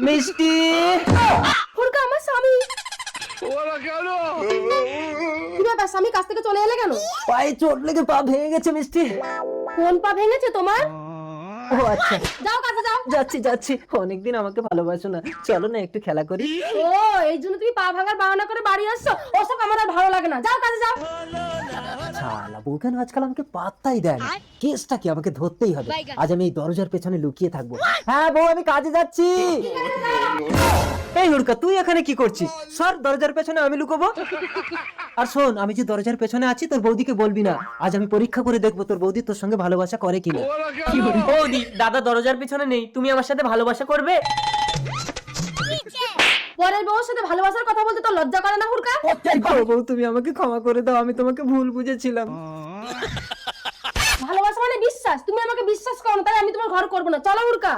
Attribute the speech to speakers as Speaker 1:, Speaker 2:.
Speaker 1: মিষ্টি।
Speaker 2: হুড়কা আমার স্বামী। কি ব্যাপার স্বামী কাছ থেকে চলে এলে কেন?
Speaker 1: পায়ে চোট লেগে পা ভেঙে গেছে মিষ্টি।
Speaker 2: কোন পা ভেঙেছে তোমার?
Speaker 1: ও আচ্ছা,
Speaker 2: যাও কাজে যাও।
Speaker 1: যাচ্ছি যাচ্ছি। অনেকদিন আমাকে ভালোবাসো না, চলো না একটু খেলা করি।
Speaker 2: ও এই জন্য তুমি পা ভাঙার বাহানা করে বাড়ি আসছো? ওসব আমার আর ভালো লাগে না, যাও কাজে যাও।
Speaker 1: শালা বউ কেন আজকাল আমাকে পাত্তাই দেয় না। কেসটা কি, আমাকে ধরতেই হবে। আজ আমি এই দরজার পেছনে লুকিয়ে থাকবো। হ্যাঁ বউ, আমি কাজে যাচ্ছি। এই হুড়কা, তুই এখানে কি করছিস? সর, দরজার পেছনে আমি লুকোবো। আর শোন, আমি যে দরজার পেছনে আছি তোর বৌদিকে বলবি না। আজ আমি পরীক্ষা করে দেখবো তোর বৌদি তোর সঙ্গে ভালোবাসা করে কিনা।
Speaker 3: বৌদি, দাদা দরজার পিছনে নেই, তুমি আমার সাথে ভালোবাসা করবে?
Speaker 2: পরের বউর সাথে ভালোবাসার কথা বলতে তো লজ্জা করে না হুড়কা?
Speaker 1: ও বউ, তুমি আমাকে ক্ষমা করে দাও, আমি তোমাকে ভুল বুঝেছিলাম।
Speaker 2: ভালোবাসা মানে বিশ্বাস, তুমি আমাকে বিশ্বাস করো না, তাই আমি তোমার ঘর করবো না, চলো হুড়কা।